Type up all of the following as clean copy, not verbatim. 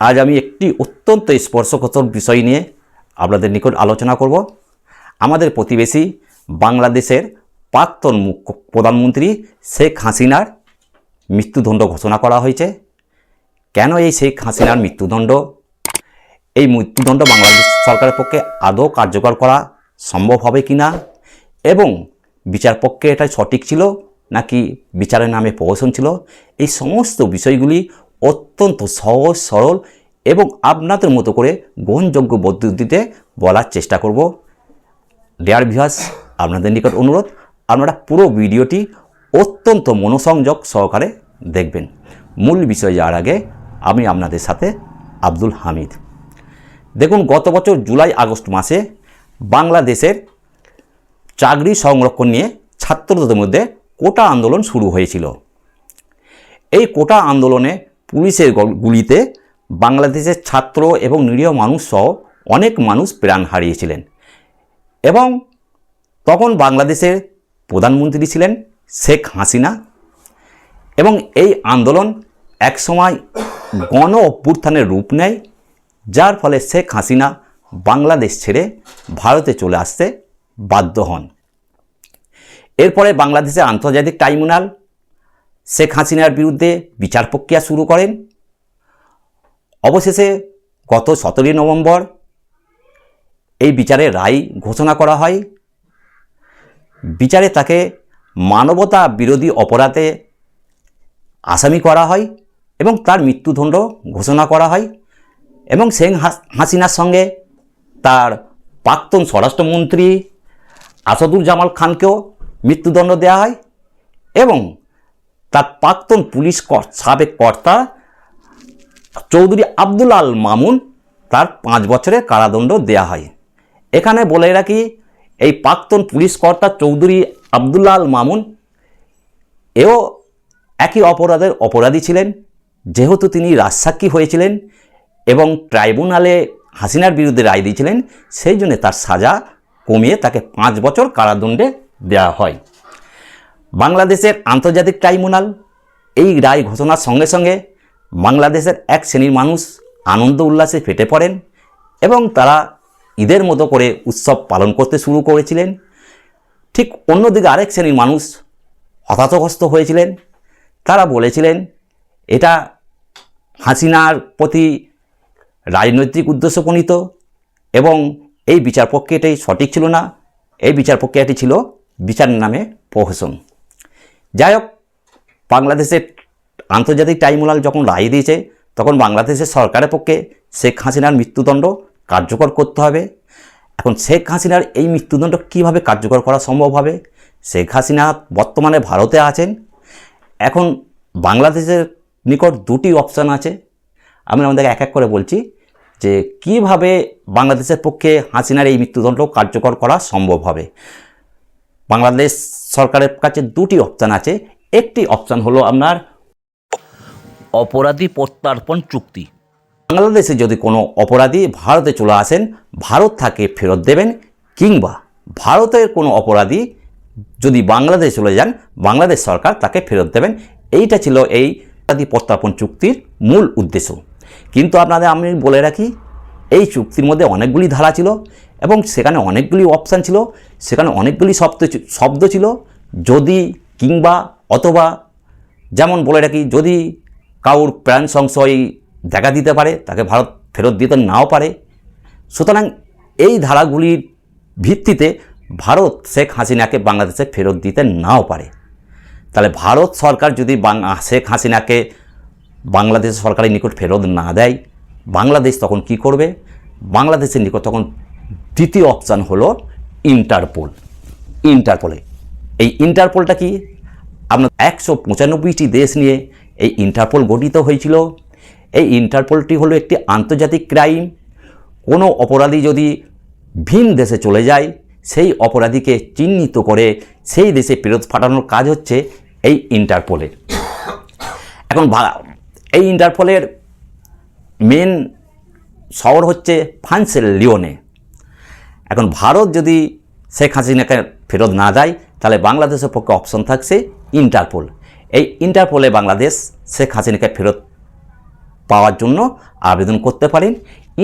আজ আমি একটি অত্যন্ত স্পর্শকাতর বিষয় নিয়ে আপনাদের নিকট আলোচনা করব। আমাদের প্রতিবেশী বাংলাদেশের প্রাক্তন প্রধানমন্ত্রী শেখ হাসিনার মৃত্যুদণ্ড ঘোষণা করা হয়েছে। কেন এই শেখ হাসিনার মৃত্যুদণ্ড, এই মৃত্যুদণ্ড বাংলাদেশ সরকারের পক্ষে আদৌ কার্যকর করা সম্ভব হবে কি না, এবং বিচার পক্ষে এটা সঠিক ছিল নাকি বিচারের নামে প্রহসন ছিল, এই সমস্ত বিষয়গুলি অত্যন্ত সহজ সরল এবং আপনাদের মতো করে গ্রহণযোগ্য পদ্ধতিতে বলার চেষ্টা করব। ডিয়ার ভিউয়ার্স, আপনাদের নিকট অনুরোধ, আপনারা পুরো ভিডিওটি অত্যন্ত মনোসংযোগ সহকারে দেখবেন। মূল বিষয় যাওয়ার আগে আমি আপনাদের সাথে আব্দুল হামিদ। দেখুন, গত বছর জুলাই আগস্ট মাসে বাংলাদেশের চাকরি সংরক্ষণ নিয়ে ছাত্রদের মধ্যে কোটা আন্দোলন শুরু হয়েছিল। এই কোটা আন্দোলনে পুলিশের গুলিতে বাংলাদেশের ছাত্র এবং নিরীহ মানুষ সহ অনেক মানুষ প্রাণ হারিয়েছিলেন, এবং তখন বাংলাদেশের প্রধানমন্ত্রী ছিলেন শেখ হাসিনা। এবং এই আন্দোলন একসময় গণ অভ্যুত্থানের রূপ নেয়, যার ফলে শেখ হাসিনা বাংলাদেশ ছেড়ে ভারতে চলে আসতে বাধ্য হন। এরপরে বাংলাদেশের আন্তর্জাতিক ট্রাইব্যুনাল শেখ হাসিনার বিরুদ্ধে বিচার প্রক্রিয়া শুরু করেন। অবশেষে গত 17 নভেম্বর এই বিচারের রায় ঘোষণা করা হয়। বিচারে তাকে মানবতা বিরোধী অপরাধে আসামি করা হয় এবং তার মৃত্যুদণ্ড ঘোষণা করা হয়। এবং শেখ হাসিনার সঙ্গে তার প্রাক্তন স্বরাষ্ট্রমন্ত্রী আসাদুজ্জামান খানকেও মৃত্যুদণ্ড দেওয়া হয়, এবং তার প্রাক্তন পুলিশ সাবেক কর্তা চৌধুরী আব্দুল আল মামুন তার 5 বছরের কারাদণ্ড দেওয়া হয়। এখানে বলে রাখি, এই প্রাক্তন পুলিশ কর্তা চৌধুরী আব্দুল আল মামুন এও একই অপরাধের অপরাধী ছিলেন, যেহেতু তিনি রাজসাক্ষী হয়েছিলেন এবং ট্রাইব্যুনালে হাসিনার বিরুদ্ধে রায় দিয়েছিলেন, সেই জন্য তার সাজা কমিয়ে তাকে 5 বছর কারাদণ্ডে দেওয়া হয়। বাংলাদেশের আন্তর্জাতিক ট্রাইব্যুনাল এই রায় ঘোষণার সঙ্গে সঙ্গে বাংলাদেশের এক শ্রেণীর মানুষ আনন্দ উল্লাসে ফেটে পড়েন এবং তারা ঈদের মতো করে উৎসব পালন করতে শুরু করেছিলেন। ঠিক অন্যদিকে আরেক শ্রেণীর মানুষ হতাশগ্রস্ত হয়েছিলেন। তারা বলেছিলেন এটা হাসিনার প্রতি রাজনৈতিক উদ্দেশ্য প্রণীত, এবং এই বিচার প্রক্রিয়াটি সঠিক ছিল না, এই বিচার প্রক্রিয়াটি ছিল বিচারের নামে প্রহসন। যাই হোক, বাংলাদেশের আন্তর্জাতিক ট্রাইব্যুনাল যখন রায় দিয়েছে, তখন বাংলাদেশের সরকারের পক্ষে শেখ হাসিনার মৃত্যুদণ্ড কার্যকর করতে হবে। এখন শেখ হাসিনার এই মৃত্যুদণ্ড কীভাবে কার্যকর করা সম্ভব হবে? শেখ হাসিনা বর্তমানে ভারতে আছেন। এখন বাংলাদেশের নিকট 2টি অপশান আছে। আমি আমাদেরকে এক এক করে বলছি যে কিভাবে বাংলাদেশের পক্ষে হাসিনার এই মৃত্যুদণ্ড কার্যকর করা সম্ভব হবে। বাংলাদেশ সরকারের কাছে 2টি অপশান আছে। একটি অপশান হলো আপনার অপরাধী প্রত্যর্পণ চুক্তি। বাংলাদেশে যদি কোনো অপরাধী ভারতে চলে আসেন, ভারত তাকে ফেরত দেবেন, কিংবা ভারতের কোনো অপরাধী যদি বাংলাদেশে চলে যান, বাংলাদেশ সরকার তাকে ফেরত দেবেন। এইটা ছিল এই অপরাধী প্রত্যর্পণ চুক্তির মূল উদ্দেশ্য। কিন্তু আপনাদের আমি বলে রাখি, এই চুক্তির মধ্যে অনেকগুলি ধারা ছিল এবং সেখানে অনেকগুলি অপশান ছিল, সেখানে অনেকগুলি শব্দ ছিল, যদি, কিংবা, অথবা। যেমন বলে রাখি, যদি কাউর প্রাণ সংশয় দেখা দিতে পারে, তাকে ভারত ফেরত দিতে নাও পারে। সুতরাং এই ধারাগুলির ভিত্তিতে ভারত শেখ হাসিনাকে বাংলাদেশে ফেরত দিতে নাও পারে। তাহলে ভারত সরকার যদি শেখ হাসিনাকে বাংলাদেশ সরকারের নিকট ফেরত না দেয়, বাংলাদেশ তখন কি করবে? বাংলাদেশের নিকট তখন দ্বিতীয় অপশান হলো ইন্টারপোলে। এই ইন্টারপোলটা কি? আপনার 195টি দেশ নিয়ে এই ইন্টারপোল গঠিত হয়েছিল। এই ইন্টারপোলটি হলো একটি আন্তর্জাতিক ক্রাইম। কোনো অপরাধী যদি ভিন দেশে চলে যায়, সেই অপরাধীকে চিহ্নিত করে সেই দেশে ফেরত পাঠানোর কাজ হচ্ছে এই ইন্টারপোলের। এখন এই ইন্টারপোলের মেন শহর হচ্ছে লিওনে। এখন ভারত যদি শেখ হাসিনাকে ফেরত না দেয়, তাহলে বাংলাদেশের পক্ষে অপশন থাকছে ইন্টারপোল। এই ইন্টারপোলে বাংলাদেশ শেখ হাসিনাকে ফেরত পাওয়ার জন্য আবেদন করতে পারেন।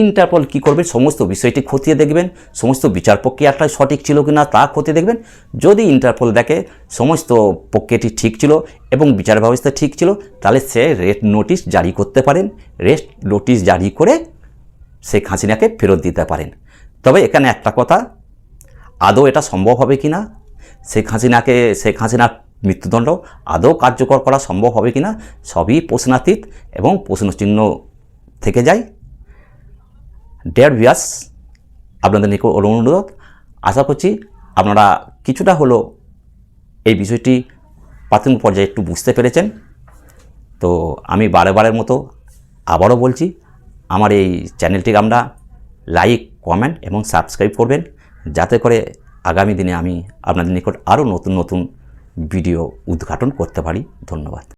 ইন্টারপোল কী করবে, সমস্ত বিষয়টি খতিয়ে দেখবেন, সমস্ত বিচার প্রক্রিয়াটা সঠিক ছিল কি না তা খতিয়ে দেখবেন। যদি ইন্টারপোল দেখে সমস্ত প্রক্রিয়াটি ঠিক ছিল এবং বিচার ব্যবস্থা ঠিক ছিল, তাহলে সে রেড নোটিশ জারি করতে পারেন। রেড নোটিশ জারি করে শেখ হাসিনাকে ফেরত দিতে পারেন। তবে এখানে একটা কথা, আদৌ এটা সম্ভব হবে কি না, শেখ হাসিনার মৃত্যুদণ্ড আদৌ কার্যকর করা সম্ভব হবে কি না, সবই প্রশ্নাতীত এবং প্রশ্নচিহ্ন থেকে যায়। ডিয়ার ভিউয়ার্স, আপনাদের নিকট অনুরোধ, আশা করছি আপনারা কিছুটা হলো এই বিষয়টি প্রাথমিক পর্যায়ে একটু বুঝতে পেরেছেন। তো আমি বারের মতো আবারও বলছি, আমার এই চ্যানেলটিকে আমরা লাইক, কমেন্ট এবং সাবস্ক্রাইব করবেন, যাতে করে আগামী দিনে আমি আপনাদের নিকট আরও নতুন নতুন ভিডিও উদ্ঘাটন করতে পারি। ধন্যবাদ।